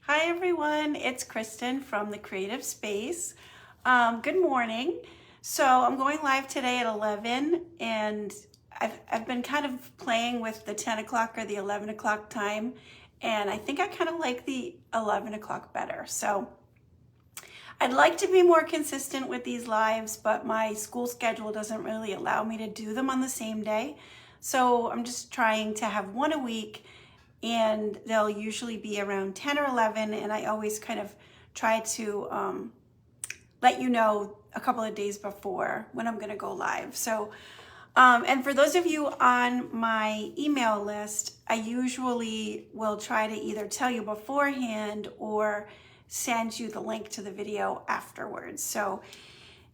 Hi everyone, it's Kristen from the Creative Space. Good morning. So I'm going live today at 11 and I've been kind of playing with the 10 o'clock or the 11 o'clock time, and I think I kind of like the 11 o'clock better. So I'd like to be more consistent with these lives, but my school schedule doesn't really allow me to do them on the same day. So I'm just trying to have one a week, and they'll usually be around 10 or 11, and I always kind of try to let you know a couple of days before when I'm gonna go live. So, and for those of you on my email list, I usually will try to either tell you beforehand or send you the link to the video afterwards. So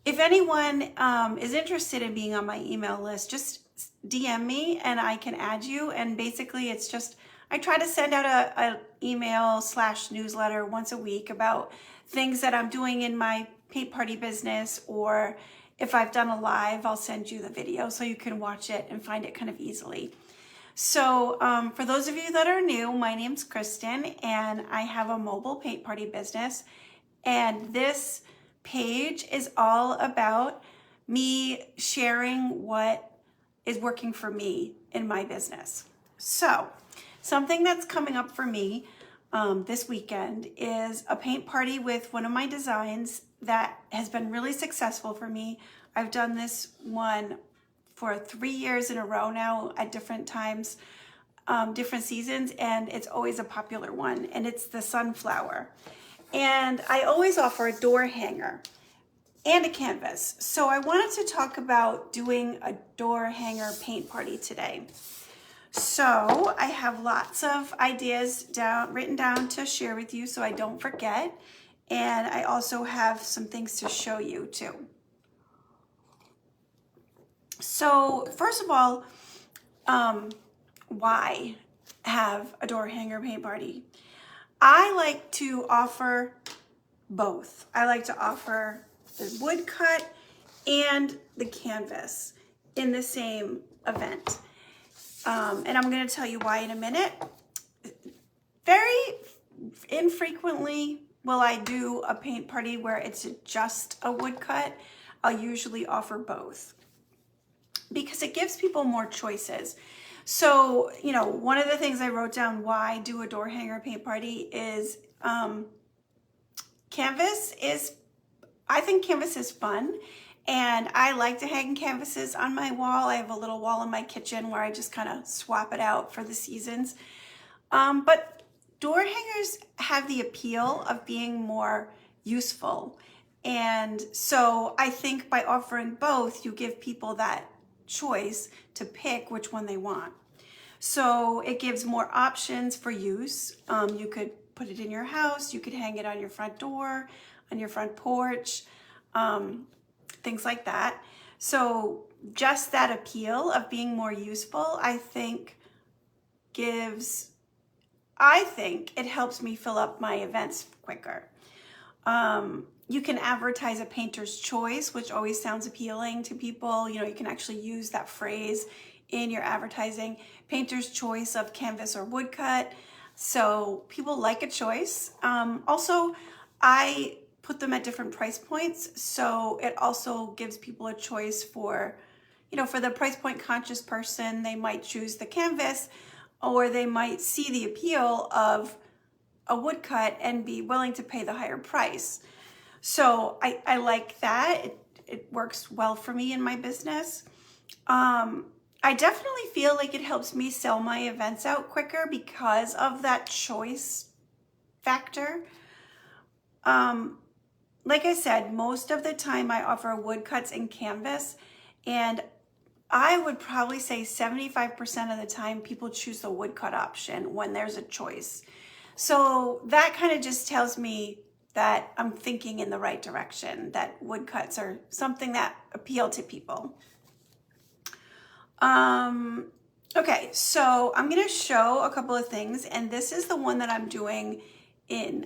if anyone is interested in being on my email list, just DM me and I can add you. And basically it's just, I try to send out a email / newsletter once a week about things that I'm doing in my paint party business, or if I've done a live, I'll send you the video so you can watch it and find it kind of easily. So for those of you that are new, my name's Kristen and I have a mobile paint party business, and this page is all about me sharing what is working for me in my business. So something that's coming up for me this weekend is a paint party with one of my designs that has been really successful for me. I've done this one for 3 years in a row now at different times, different seasons, and it's always a popular one, and it's the sunflower. And I always offer a door hanger and a canvas. So I wanted to talk about doing a door hanger paint party today. So I have lots of ideas written down to share with you so I don't forget. And I also have some things to show you too. So first of all, why have a door hanger paint party? I like to offer both. I like to offer the woodcut and the canvas in the same event. And I'm going to tell you why in a minute. Very infrequently will I do a paint party where it's just a woodcut. I'll usually offer both because it gives people more choices. So, you know, one of the things I wrote down why do a door hanger paint party is I think canvas is fun. And I like to hang canvases on my wall. I have a little wall in my kitchen where I just kind of swap it out for the seasons. But door hangers have the appeal of being more useful. And so I think by offering both, you give people that choice to pick which one they want. So it gives more options for use. You could put it in your house. You could hang it on your front door, on your front porch. Things like that. So just that appeal of being more useful, I think it helps me fill up my events quicker. You can advertise a painter's choice, which always sounds appealing to people. You know, you can actually use that phrase in your advertising, painter's choice of canvas or woodcut. So people like a choice. Also, I put them at different price points. So it also gives people a choice for, you know, for the price point conscious person, they might choose the canvas, or they might see the appeal of a woodcut and be willing to pay the higher price. So I like that. It works well for me in my business. I definitely feel like it helps me sell my events out quicker because of that choice factor. Like I said, most of the time I offer woodcuts and canvas, and I would probably say 75% of the time people choose the woodcut option when there's a choice. So that kind of just tells me that I'm thinking in the right direction, that woodcuts are something that appeal to people. Okay, so I'm going to show a couple of things, and this is the one that I'm doing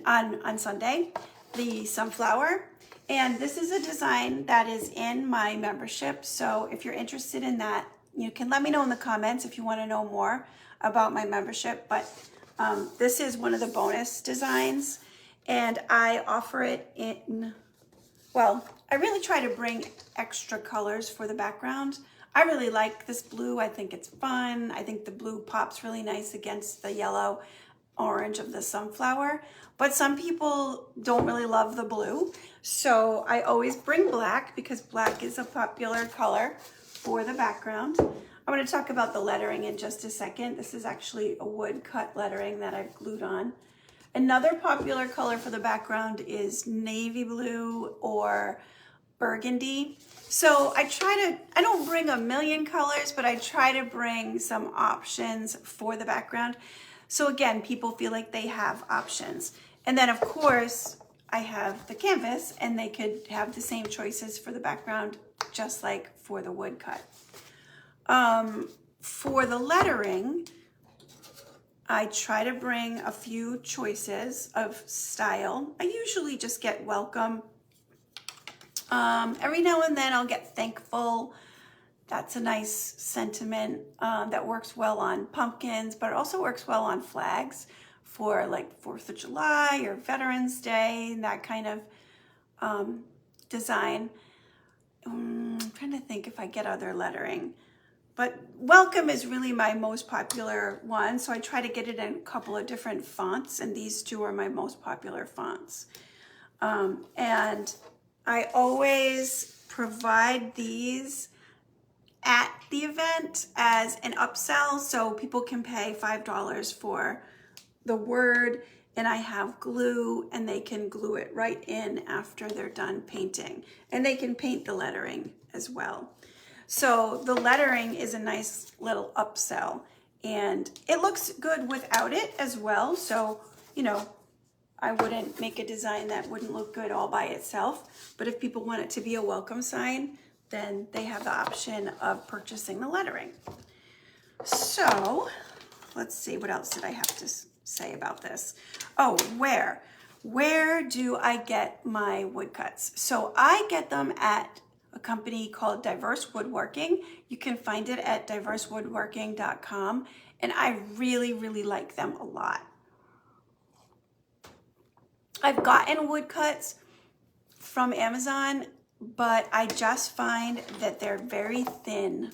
on Sunday, the sunflower. And this is a design that is in my membership. So if you're interested in that, you can let me know in the comments if you want to know more about my membership. But This is one of the bonus designs, and I offer it in, well, I really try to bring extra colors for the background. I really like this blue. I think it's fun. I think the blue pops really nice against the yellow orange of the sunflower, but some people don't really love the blue. So I always bring black because black is a popular color for the background. I'm going to talk about the lettering in just a second. This is actually a wood cut lettering that I've glued on. Another popular color for the background is navy blue or burgundy. So I don't bring a million colors, but I try to bring some options for the background. So again, people feel like they have options. And then of course, I have the canvas and they could have the same choices for the background, just like for the woodcut. For the lettering, I try to bring a few choices of style. I usually just get welcome. Every now and then I'll get thankful. That's a nice sentiment that works well on pumpkins, but it also works well on flags for like 4th of July or Veterans Day, that kind of design. I'm trying to think if I get other lettering. But welcome is really my most popular one, so I try to get it in a couple of different fonts, and these two are my most popular fonts. And I always provide these at the event as an upsell, so people can pay $5 for the word, and I have glue, and they can glue it right in after they're done painting, and they can paint the lettering as well. So the lettering is a nice little upsell, and it looks good without it as well. So, you know, I wouldn't make a design that wouldn't look good all by itself, but if people want it to be a welcome sign, then they have the option of purchasing the lettering. So let's see, what else did I have to say about this? Oh, where do I get my woodcuts? So I get them at a company called Diverse Woodworking. You can find it at diversewoodworking.com, and I really, really like them a lot. I've gotten woodcuts from Amazon, but I just find that they're very thin.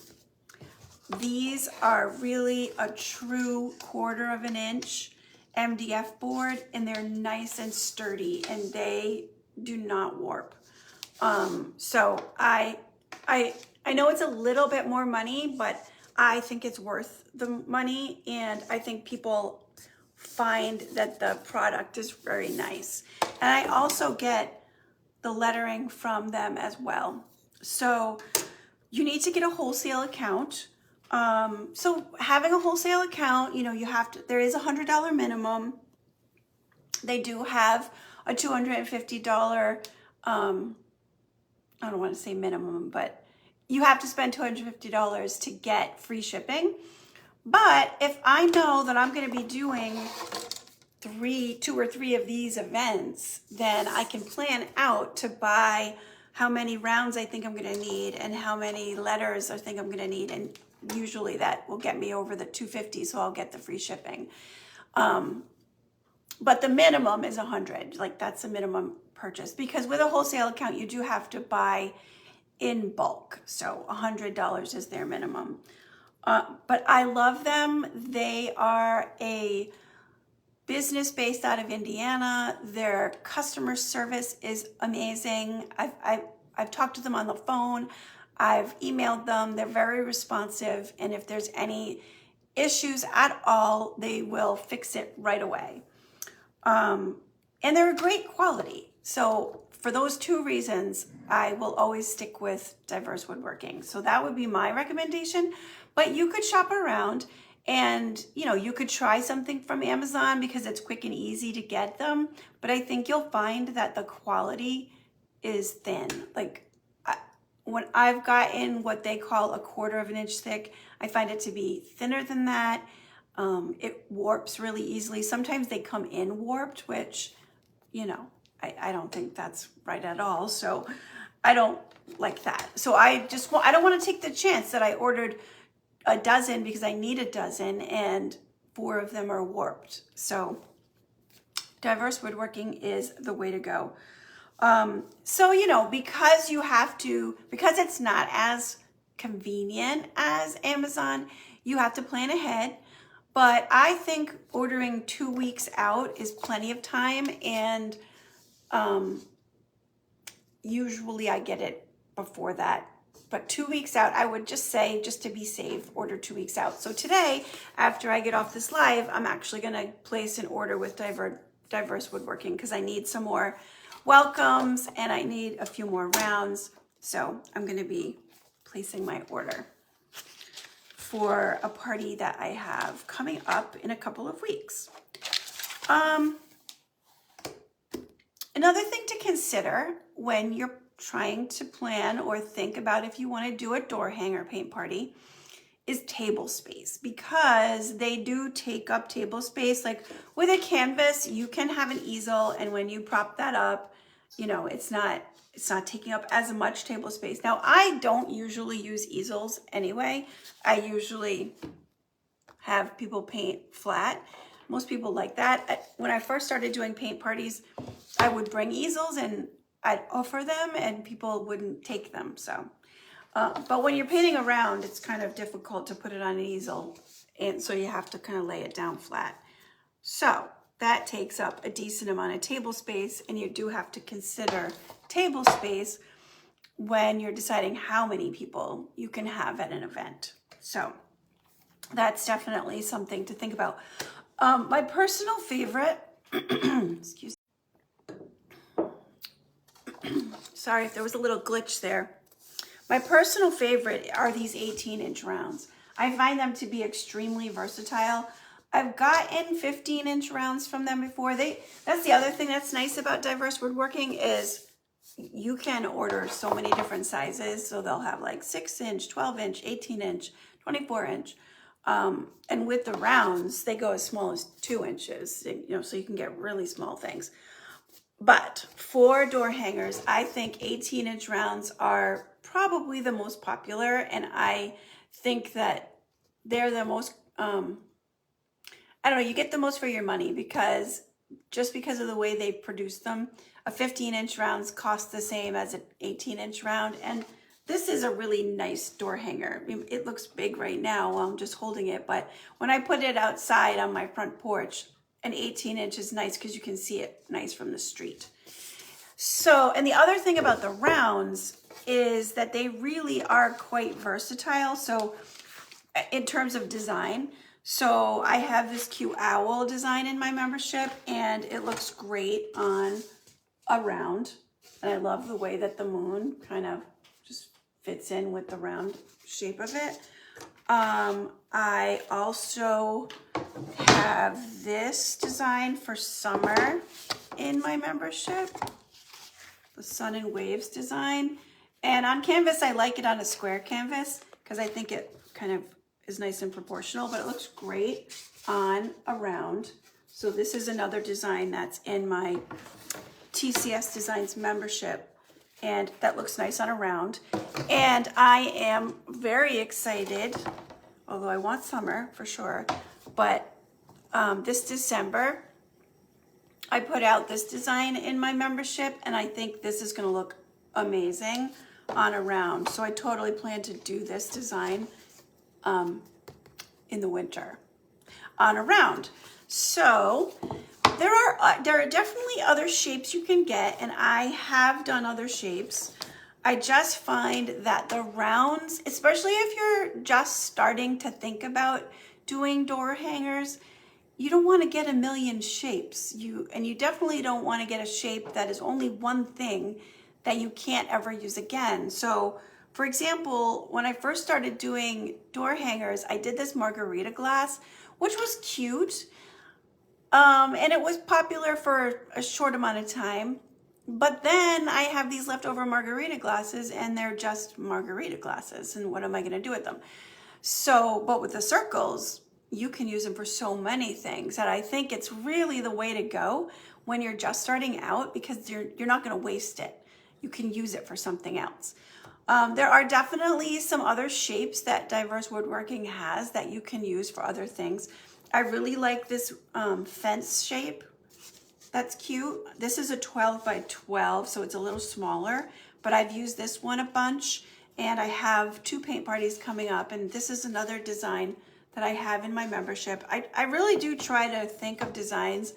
These are really a true 1/4 of an inch MDF board, and they're nice and sturdy, and they do not warp. So I know it's a little bit more money, but I think it's worth the money, and I think people find that the product is very nice. And I also get the lettering from them as well. So you need to get a wholesale account. So having a wholesale account, you know, there is a $100 minimum. They do have a $250, I don't want to say minimum, but you have to spend $250 to get free shipping. But if I know that I'm going to be doing 2 or 3 of these events, then I can plan out to buy how many rounds I think I'm going to need and how many letters I think I'm going to need. And usually that will get me over the $250, so I'll get the free shipping. But the minimum is $100. Like, that's a minimum purchase, because with a wholesale account, you do have to buy in bulk. So $100 is their minimum. But I love them. They are a business based out of Indiana. Their customer service is amazing. I've talked to them on the phone. I've emailed them. They're very responsive. And if there's any issues at all, they will fix it right away. And they're a great quality. So for those 2 reasons, I will always stick with Diverse Woodworking. So that would be my recommendation. But you could shop around, and you know, you could try something from Amazon because it's quick and easy to get them. But I think you'll find that the quality is thin. Like, when I've gotten what they call a 1/4 of an inch thick, I find it to be thinner than that. It warps really easily. Sometimes they come in warped, which, you know, I don't think that's right at all. So I don't like that. So I don't want to take the chance that I ordered a dozen because I need a dozen, and 4 of them are warped. So diverse woodworking is the way to go. So, you know, because it's not as convenient as Amazon, you have to plan ahead. But I think ordering 2 weeks out is plenty of time, and usually I get it before that. But 2 weeks out, I would just say, just to be safe, order 2 weeks out. So today, after I get off this live, I'm actually going to place an order with Diverse Woodworking because I need some more welcomes and I need a few more rounds. So I'm going to be placing my order for a party that I have coming up in a couple of weeks. Another thing to consider when you're trying to plan or think about if you want to do a door hanger paint party is table space, because they do take up table space. Like with a canvas, you can have an easel, and when you prop that up, you know, it's not taking up as much table space. Now, I don't usually use easels anyway. I usually have people paint flat. Most people like that. When I first started doing paint parties, I would bring easels and I'd offer them and people wouldn't take them. So, but when you're painting around, it's kind of difficult to put it on an easel. And so you have to kind of lay it down flat. So that takes up a decent amount of table space, and you do have to consider table space when you're deciding how many people you can have at an event. So that's definitely something to think about. My personal favorite, excuse me. Sorry if there was a little glitch there. My personal favorite are these 18-inch rounds. I find them to be extremely versatile. I've gotten 15-inch rounds from them before. That's the other thing that's nice about Diverse Woodworking is you can order so many different sizes. So they'll have like 6-inch, 12-inch, 18-inch, 24-inch. And with the rounds, they go as small as 2 inches, you know, so you can get really small things. But for door hangers, I think 18-inch rounds are probably the most popular, and I think that they're the most, I don't know, you get the most for your money because of the way they produce them. A 15-inch rounds cost the same as an 18-inch round, and this is a really nice door hanger. I mean, it looks big right now while I'm just holding it, but when I put it outside on my front porch, an 18-inch is nice because you can see it nice from the street. So, and the other thing about the rounds is that they really are quite versatile. So in terms of design, so I have this cute owl design in my membership, and it looks great on a round. And I love the way that the moon kind of just fits in with the round shape of it. I also have this design for summer in my membership, the Sun and Waves design. And on canvas, I like it on a square canvas because I think it kind of is nice and proportional, but it looks great on a round. So this is another design that's in my TCS Designs membership, and that looks nice on a round. And I am very excited, although I want summer for sure, but this December, I put out this design in my membership, and I think this is gonna look amazing on a round. So I totally plan to do this design in the winter on a round. So there are definitely other shapes you can get, and I have done other shapes. I just find that the rounds, especially if you're just starting to think about doing door hangers, you don't want to get a million shapes. You definitely don't want to get a shape that is only one thing that you can't ever use again. So for example, when I first started doing door hangers, I did this margarita glass, which was cute. And it was popular for a short amount of time. But then I have these leftover margarita glasses, and they're just margarita glasses. And what am I going to do with them? So, but with the circles, you can use them for so many things that I think it's really the way to go when you're just starting out, because you're not going to waste it. You can use it for something else. There are definitely some other shapes that Diverse Woodworking has that you can use for other things. I really like this fence shape. That's cute. This is a 12 by 12, so it's a little smaller, but I've used this one a bunch, and I have 2 paint parties coming up, and this is another design that I have in my membership. I really do try to think of designs,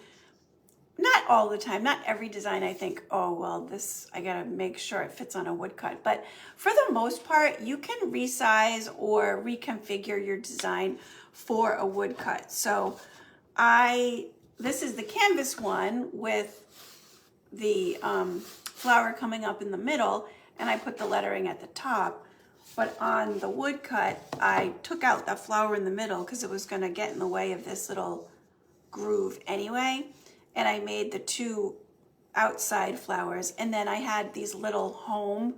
not all the time, not every design I think, oh, well, this, I gotta make sure it fits on a woodcut, but for the most part, you can resize or reconfigure your design for a woodcut. So this is the canvas one with the flower coming up in the middle, and I put the lettering at the top. But on the woodcut, I took out that flower in the middle because it was going to get in the way of this little groove anyway. And I made the 2 outside flowers. And then I had these little home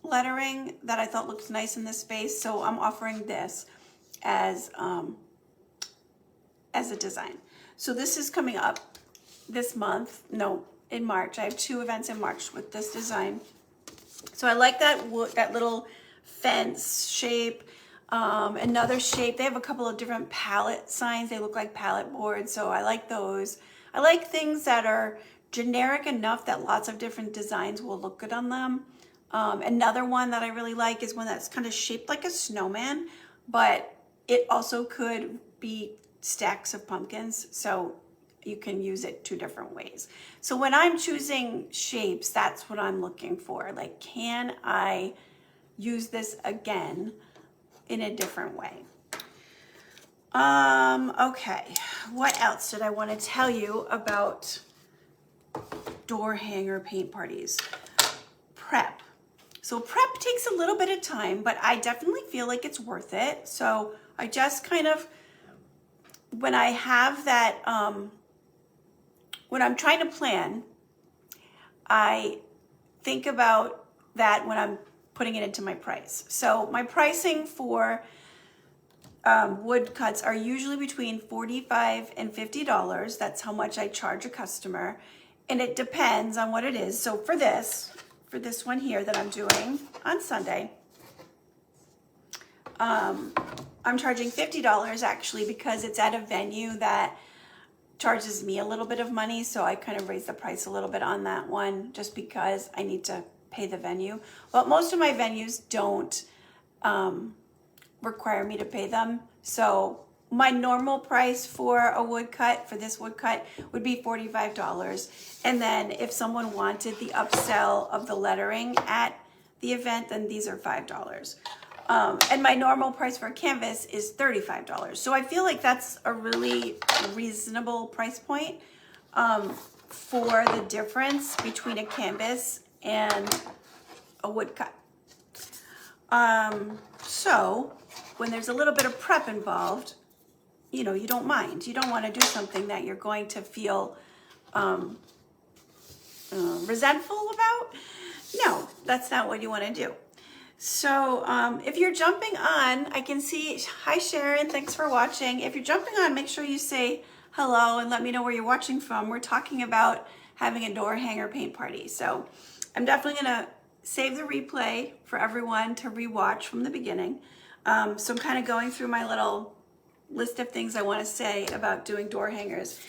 lettering that I thought looked nice in this space. So I'm offering this as a design. So this is coming up this month, no, in March. I have 2 events in March with this design. So I like that little fence shape. Another shape, they have a couple of different palette signs. They look like palette boards, so I like those. I like things that are generic enough that lots of different designs will look good on them. Another one that I really like is one that's kind of shaped like a snowman, but it also could be stacks of pumpkins, so you can use it 2 different ways. So when I'm choosing shapes, that's what I'm looking for. Like, can I use this again in a different way? Okay, what else did I want to tell you about door hanger paint parties? Prep. So prep takes a little bit of time, but I definitely feel like it's worth it. So I just kind of, when I have that, when I'm trying to plan, I think about that when I'm putting it into my price. So my pricing for wood cuts are usually between $45 and $50. That's how much I charge a customer. And it depends on what it is. So for this one here that I'm doing on Sunday, I'm charging $50 actually, because it's at a venue that charges me a little bit of money. So I kind of raised the price a little bit on that one just because I need to pay the venue. But most of my venues don't require me to pay them. So my normal price for a woodcut, for this woodcut, would be $45. And then if someone wanted the upsell of the lettering at the event, then these are $5. And my normal price for a canvas is $35. So I feel like that's a really reasonable price point for the difference between a canvas and a woodcut. So when there's a little bit of prep involved, you know, you don't mind. You don't want to do something that you're going to feel resentful about. No, that's not what you want to do. So if you're jumping on, I can see, hi Sharon, thanks for watching. If you're jumping on, make sure you say hello and let me know where you're watching from. We're talking about having a door hanger paint party. So I'm definitely gonna save the replay for everyone to rewatch from the beginning. So I'm kind of going through my little list of things I want to say about doing door hangers.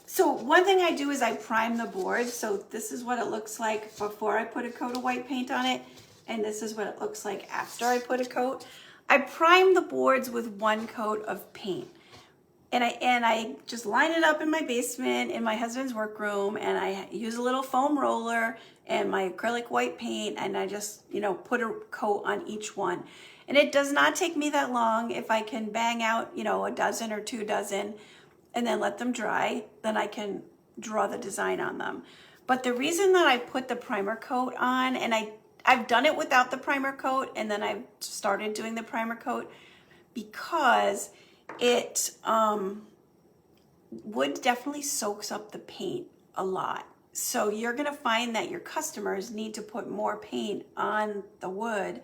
So one thing I do is I prime the board. So this is what it looks like before I put a coat of white paint on it. And this is what it looks like after I put a coat. I prime the boards with 1 coat of paint. And I just line it up in my basement, in my husband's workroom, and I use a little foam roller and my acrylic white paint, and I just, you know, put a coat on each one. And it does not take me that long. If I can bang out, you know, a dozen or 2 dozen and then let them dry, then I can draw the design on them. But the reason that I put the primer coat on, and I've done it without the primer coat, and then I've started doing the primer coat because it wood definitely soaks up the paint a lot. So you're gonna find that your customers need to put more paint on the wood.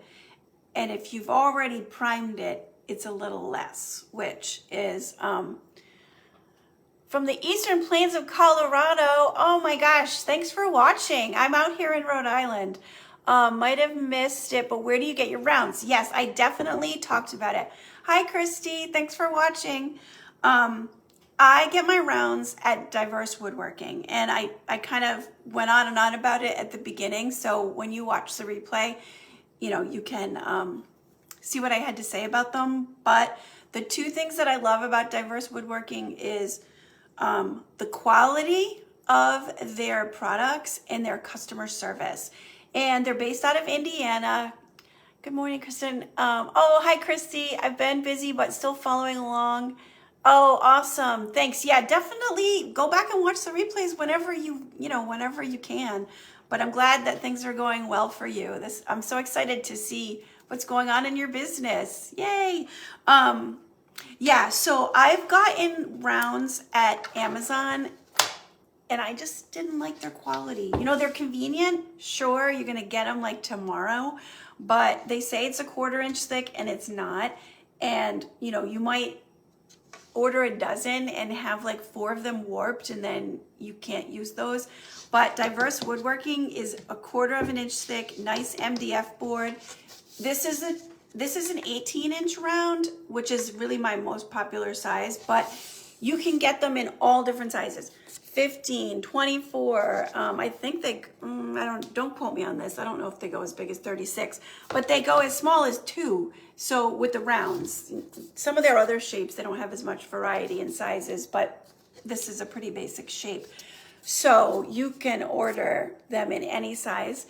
And if you've already primed it, it's a little less, which is from the Eastern Plains of Colorado. Oh my gosh, thanks for watching. I'm out here in Rhode Island. Might have missed it, but where do you get your rounds? Yes, I definitely talked about it. Hi, Christy. Thanks for watching. I get my rounds at Diverse Woodworking, and I kind of went on and on about it at the beginning. So when you watch the replay, you can see what I had to say about them. But the two things that I love about Diverse Woodworking is the quality of their products and their customer service. And they're based out of Indiana. Good morning, Kristen. Oh, hi, Christy. I've been busy, but still following along. Oh, awesome. Thanks. Yeah, definitely go back and watch the replays whenever whenever you can. But I'm glad that things are going well for you. I'm so excited to see what's going on in your business. Yay. Yeah, so I've gotten rounds at Amazon and I just didn't like their quality. They're convenient. Sure, you're going to get them like tomorrow, but they say it's a 1/4 inch thick and it's not. And, you might order a dozen and have like 4 of them warped and then you can't use those. But Diverse Woodworking is a 1/4 inch thick, nice MDF board. This is an 18-inch round, which is really my most popular size, but you can get them in all different sizes. 15, 24, I think don't quote me on this. I don't know if they go as big as 36, but they go as small as 2. So with the rounds, some of their other shapes, they don't have as much variety in sizes, but this is a pretty basic shape. So you can order them in any size.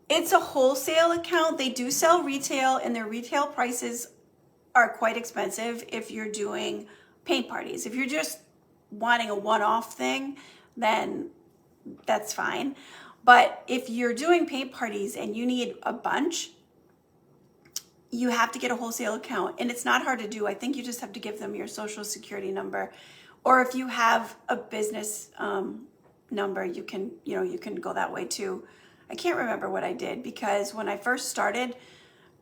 It's a wholesale account. They do sell retail, and their retail prices are quite expensive if you're doing paint parties. If you're just wanting a one-off thing, then that's fine. But if you're doing paint parties and you need a bunch, you have to get a wholesale account, and it's not hard to do. I think you just have to give them your social security number, or if you have a business number, you can go that way too. I can't remember what I did because when I first started,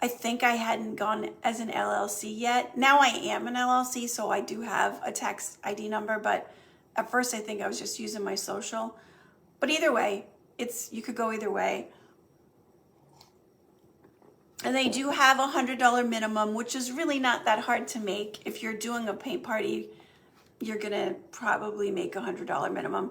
I think I hadn't gone as an LLC yet. Now I am an LLC, so I do have a tax ID number, but at first I think I was just using my social. But either way, you could go either way. And they do have a $100 minimum, which is really not that hard to make. If you're doing a paint party, you're gonna probably make a $100 minimum.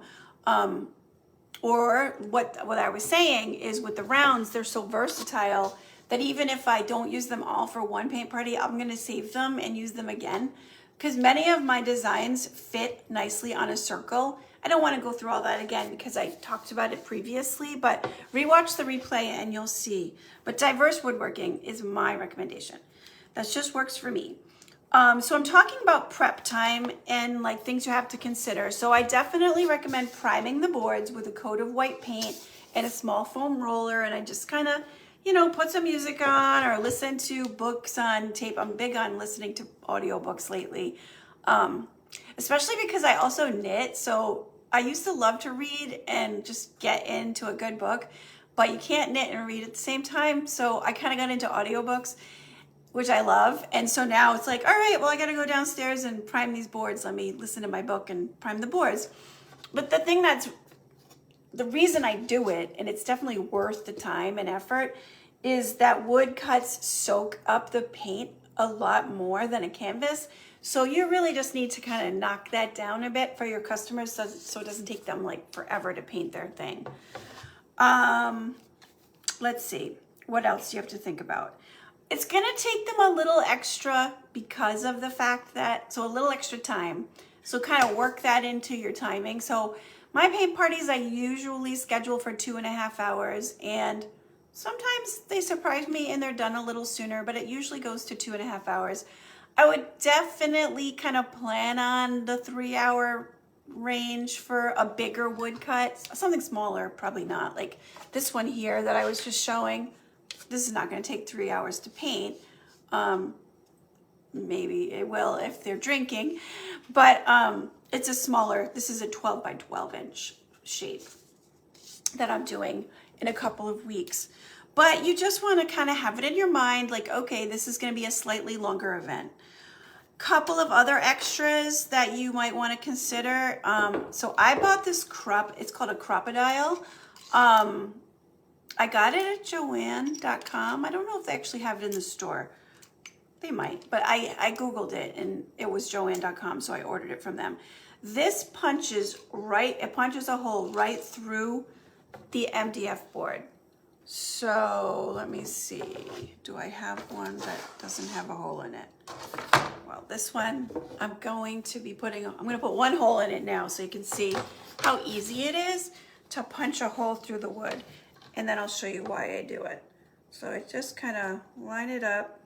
Or what I was saying is with the rounds, they're so versatile that even if I don't use them all for one paint party, I'm gonna save them and use them again. Because many of my designs fit nicely on a circle. I don't wanna go through all that again because I talked about it previously, but rewatch the replay and you'll see. But Diverse Woodworking is my recommendation. That just works for me. So I'm talking about prep time and like things you have to consider. So I definitely recommend priming the boards with a coat of white paint and a small foam roller. And I just kind of, put some music on or listen to books on tape. I'm big on listening to audiobooks lately, especially because I also knit. So I used to love to read and just get into a good book, but you can't knit and read at the same time. So I kind of got into audiobooks, which I love. And so now it's like, all right, well, I got to go downstairs and prime these boards. Let me listen to my book and prime the boards. But the reason I do it, and it's definitely worth the time and effort, is that wood cuts soak up the paint a lot more than a canvas. So you really just need to kind of knock that down a bit for your customers so it doesn't take them like forever to paint their thing. Let's see, what else do you have to think about? It's gonna take them a little extra because of the fact that, so a little extra time. So kind of work that into your timing. So my paint parties, I usually schedule for 2.5 hours, and sometimes they surprise me and they're done a little sooner, but it usually goes to 2.5 hours. I would definitely kind of plan on the 3-hour range for a bigger wood cut. Something smaller, probably not. Like this one here that I was just showing. This is not going to take 3 hours to paint. Maybe it will if they're drinking, but it's a smaller, this is a 12 by 12 inch shape that I'm doing in a couple of weeks. But you just want to kind of have it in your mind, like, okay, this is going to be a slightly longer event. Couple of other extras that you might want to consider. So I bought this it's called a crocodile. I got it at Joann.com. I don't know if they actually have it in the store. They might, but I Googled it and it was Joann.com, so I ordered it from them. This punches a hole right through the MDF board. So let me see, do I have one that doesn't have a hole in it? Well, this one I'm going to put one hole in it now so you can see how easy it is to punch a hole through the wood. And then I'll show you why I do it. So I just kind of line it up.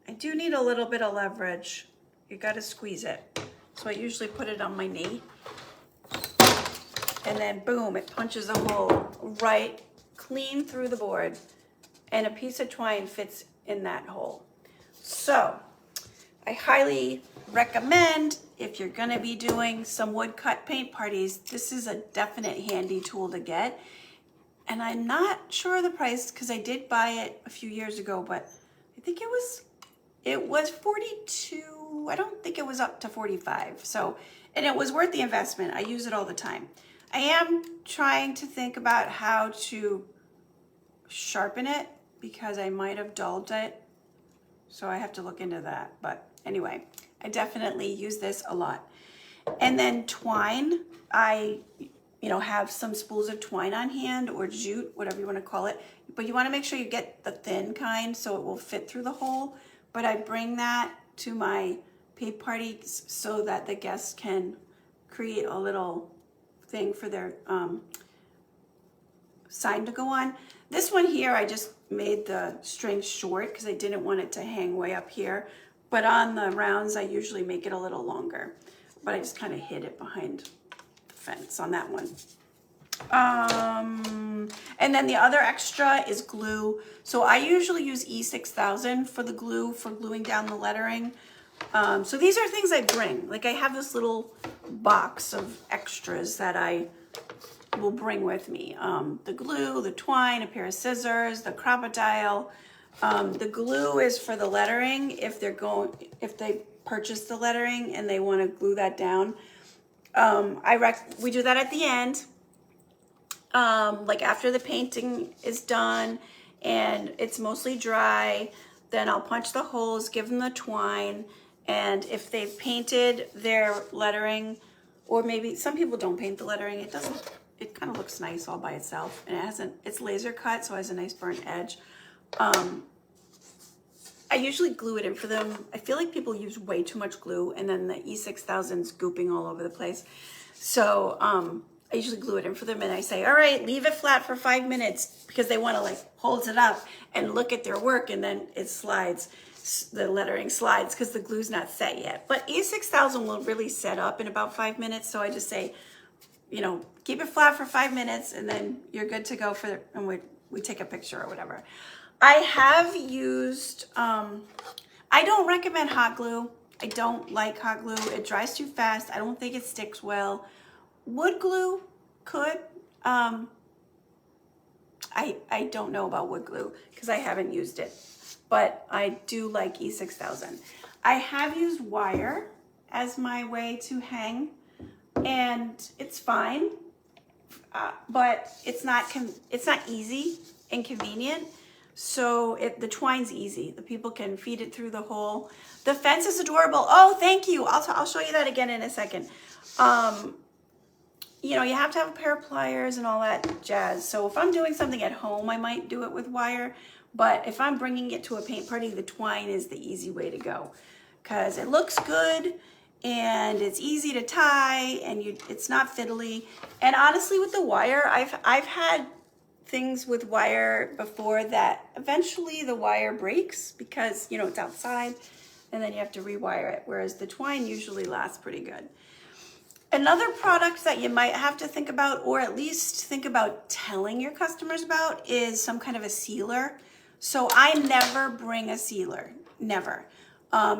I do need a little bit of leverage. You got to squeeze it. So I usually put it on my knee. And then boom, it punches a hole right clean through the board. And a piece of twine fits in that hole. So I highly recommend, if you're going to be doing some woodcut paint parties, this is a definite handy tool to get. And I'm not sure of the price because I did buy it a few years ago, but I think it was 42. I don't think it was up to 45. So, and it was worth the investment. I use it all the time. I am trying to think about how to sharpen it because I might have dulled it. So I have to look into that. But anyway, I definitely use this a lot. And then twine, I have some spools of twine on hand, or jute, whatever you want to call it. But you want to make sure you get the thin kind so it will fit through the hole. But I bring that to my paint parties so that the guests can create a little thing for their sign to go on. This one here, I just made the string short because I didn't want it to hang way up here. But on the rounds, I usually make it a little longer. But I just kind of hid it behind the fence on that one. And then the other extra is glue. So I usually use E6000 for the glue, for gluing down the lettering. So these are things I bring. Like I have this little box of extras that I will bring with me. The glue, the twine, a pair of scissors, the crocodile. The glue is for the lettering if they purchase the lettering and they want to glue that down. We do that at the end. Like after the painting is done and it's mostly dry, then I'll punch the holes, give them the twine, and if they've painted their lettering, or maybe some people don't paint the lettering, it kind of looks nice all by itself, and it's laser cut, so it has a nice burnt edge. I usually glue it in for them. I feel like people use way too much glue, and then the E6000's gooping all over the place. So I usually glue it in for them, and I say, all right, leave it flat for 5 minutes, because they want to like hold it up and look at their work, and then it slides. The lettering slides because the glue's not set yet. But E6000 will really set up in about 5 minutes. So I just say, keep it flat for 5 minutes, and then you're good to go and we take a picture or whatever. I have used, I don't recommend hot glue. I don't like hot glue. It dries too fast. I don't think it sticks well. Wood glue could. I don't know about wood glue because I haven't used it, but I do like E6000. I have used wire as my way to hang, and it's fine, but it's not easy and convenient. So the twine's easy. The people can feed it through the hole. The fence is adorable. Oh, thank you. I'll show you that again in a second. You have to have a pair of pliers and all that jazz. So if I'm doing something at home, I might do it with wire. But if I'm bringing it to a paint party, the twine is the easy way to go because it looks good and it's easy to tie and it's not fiddly. And honestly, with the wire, I've had things with wire before that eventually the wire breaks because, it's outside and then you have to rewire it. Whereas the twine usually lasts pretty good. Another product that you might have to think about, or at least think about telling your customers about, is some kind of a sealer. So I never bring a sealer, never.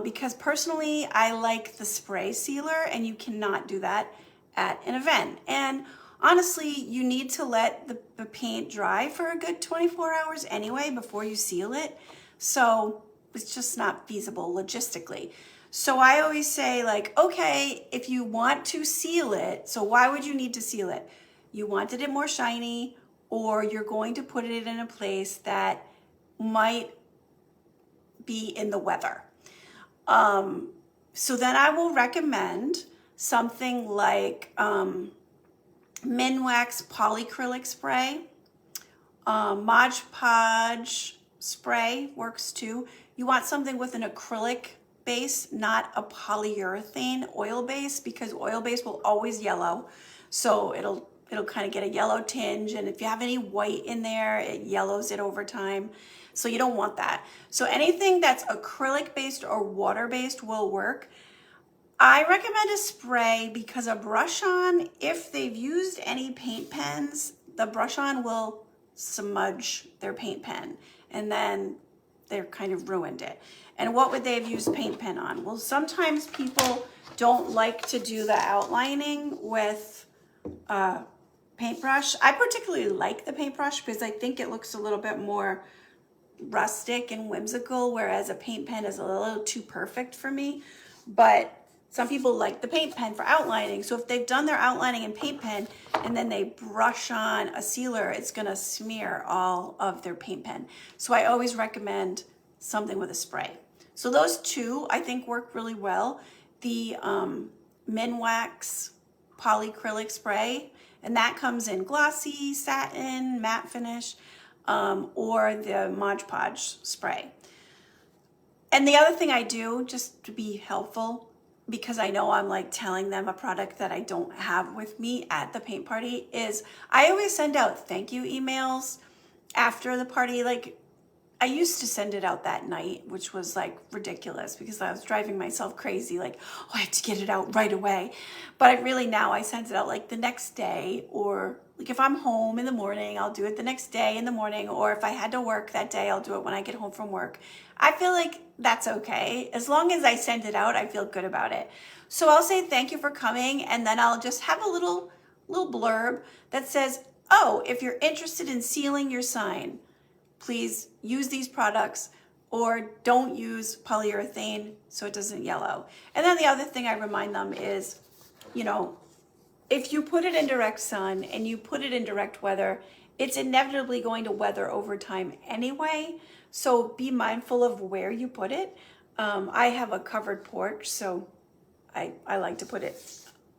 Because personally, I like the spray sealer, and you cannot do that at an event. And honestly, you need to let the paint dry for a good 24 hours anyway before you seal it. So it's just not feasible logistically. So I always say, okay, if you want to seal it, so why would you need to seal it? You wanted it more shiny, or you're going to put it in a place that might be in the weather. So then I will recommend something like Minwax polyacrylic spray. Mod Podge spray works too. You want something with an acrylic base, not a polyurethane oil base, because oil base will always yellow. So it'll kind of get a yellow tinge, and if you have any white in there, it yellows it over time. So you don't want that. So anything that's acrylic based or water based will work. I recommend a spray because a brush on, if they've used any paint pens, the brush on will smudge their paint pen, and then they're kind of ruined it. And what would they have used paint pen on? Well, sometimes people don't like to do the outlining with paintbrush. I particularly like the paintbrush because I think it looks a little bit more rustic and whimsical, whereas a paint pen is a little too perfect for me. But some people like the paint pen for outlining. So if they've done their outlining in paint pen and then they brush on a sealer, it's gonna smear all of their paint pen. So I always recommend something with a spray. So those two I think work really well. The Minwax polyacrylic spray, and that comes in glossy, satin, matte finish, or the Mod Podge spray. And the other thing I do, just to be helpful, because I know I'm like telling them a product that I don't have with me at the paint party, is I always send out thank you emails after the party. Like I used to send it out that night, which was like ridiculous because I was driving myself crazy. Like, oh, I have to get it out right away. But I send it out like the next day, or like if I'm home in the morning, I'll do it the next day in the morning. Or if I had to work that day, I'll do it when I get home from work. I feel like that's okay. As long as I send it out, I feel good about it. So I'll say thank you for coming, and then I'll just have a little blurb that says, oh, if you're interested in sealing your sign, please use these products, or don't use polyurethane so it doesn't yellow. And then the other thing I remind them is, if you put it in direct sun and you put it in direct weather, it's inevitably going to weather over time anyway. So be mindful of where you put it. I have a covered porch, so I like to put it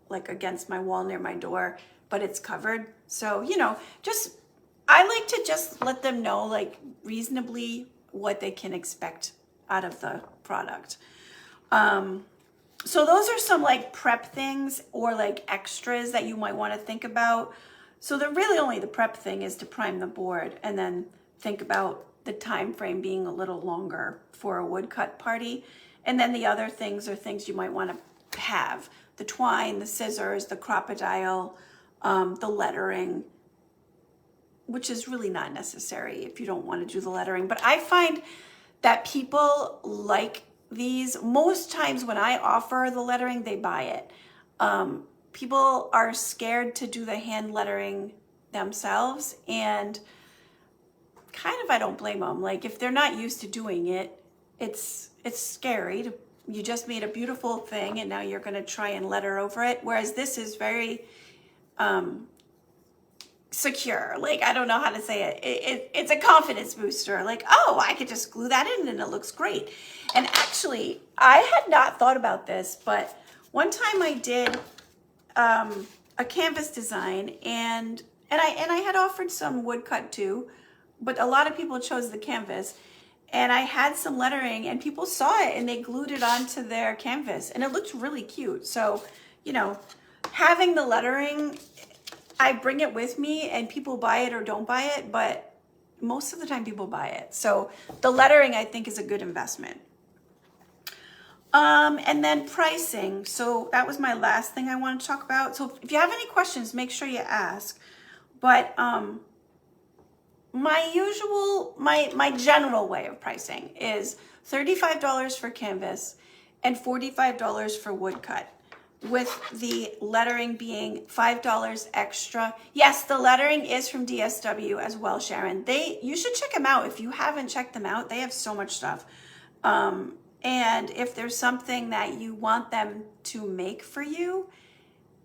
like against my wall near my door, but it's covered. So, I like to just let them know like reasonably what they can expect out of the product. So those are some like prep things or like extras that you might want to think about. So the prep thing is to prime the board, and then think about the time frame being a little longer for a woodcut party. And then the other things are things you might want to have: the twine, the scissors, the crocodile, the lettering, which is really not necessary if you don't want to do the lettering. But I find that people like these. Most times when I offer the lettering, they buy it. People are scared to do the hand lettering themselves, and kind of I don't blame them. Like if they're not used to doing it, it's scary. You just made a beautiful thing and now you're going to try and letter over it. Whereas this is very secure. Like, I don't know how to say it. It's a confidence booster. Like, oh, I could just glue that in and it looks great. And actually, I had not thought about this, but one time I did a canvas design, and I had offered some woodcut too, but a lot of people chose the canvas, and I had some lettering and people saw it and they glued it onto their canvas and it looked really cute. So, having the lettering, I bring it with me and people buy it or don't buy it, but most of the time people buy it. So the lettering I think is a good investment. And then pricing. So that was my last thing I wanted to talk about. So if you have any questions, make sure you ask. But my general way of pricing is $35 for canvas and $45 for woodcut, with the lettering being $5 extra. Yes, the lettering is from DSW as well, Sharon. You should check them out if you haven't checked them out. They have so much stuff. And if there's something that you want them to make for you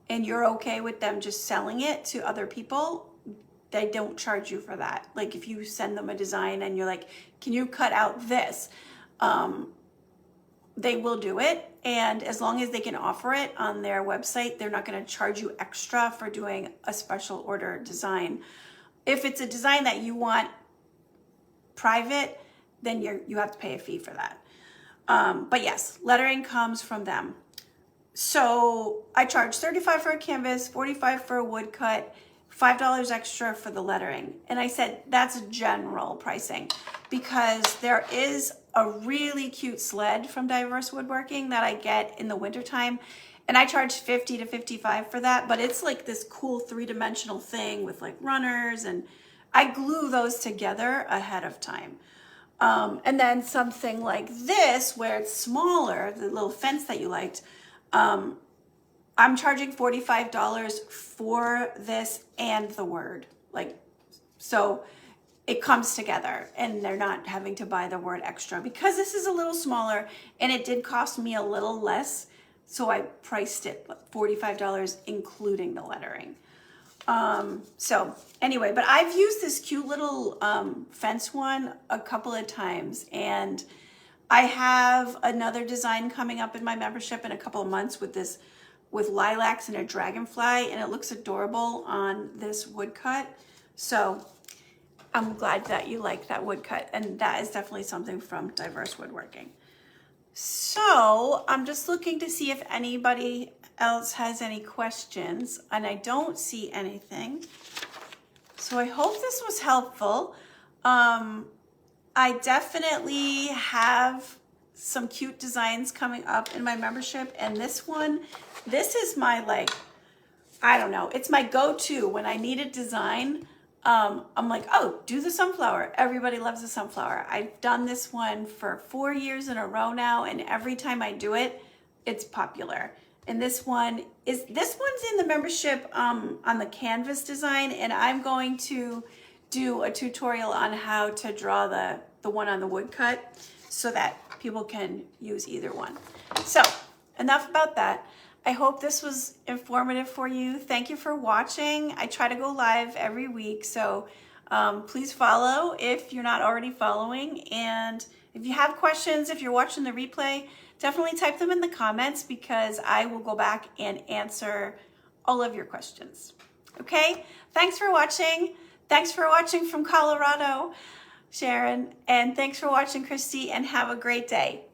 and you're okay with them just selling it to other people, they don't charge you for that. Like if you send them a design and you're like, can you cut out this? they will do it. And as long as they can offer it on their website, they're not going to charge you extra for doing a special order design. If it's a design that you want private, then you have to pay a fee for that. But yes, lettering comes from them. So I charge $35 for a canvas, $45 for a woodcut, $5 extra for the lettering. And I said that's general pricing because there is a really cute sled from Diverse Woodworking that I get in the wintertime. And I charge $50 to $55 for that, but it's like this cool 3-dimensional thing with like runners, and I glue those together ahead of time. And then something like this, where it's smaller, the little fence that you liked, I'm charging $45 for this and the word. Like, so it comes together and they're not having to buy the word extra because this is a little smaller and it did cost me a little less. So I priced it $45, including the lettering. So anyway, but I've used this cute little fence one a couple of times, and I have another design coming up in my membership in a couple of months with lilacs and a dragonfly, and it looks adorable on this woodcut. So I'm glad that you like that woodcut, and that is definitely something from Diverse Woodworking. So I'm just looking to see if anybody else has any questions, and I don't see anything. So I hope this was helpful. I definitely have some cute designs coming up in my membership, and this is my, like, I don't know, it's my go-to when I need a design. I'm like, oh, do the sunflower. Everybody loves the sunflower. I've done this one for 4 years in a row now, and every time I do it, it's popular. And this one's in the membership on the canvas design, and I'm going to do a tutorial on how to draw the one on the woodcut so that people can use either one. So enough about that. I hope this was informative for you. Thank you for watching. I try to go live every week, so please follow if you're not already following. And if you have questions, if you're watching the replay, definitely type them in the comments because I will go back and answer all of your questions. Okay? Thanks for watching. Thanks for watching from Colorado, Sharon. And thanks for watching, Christy, and have a great day.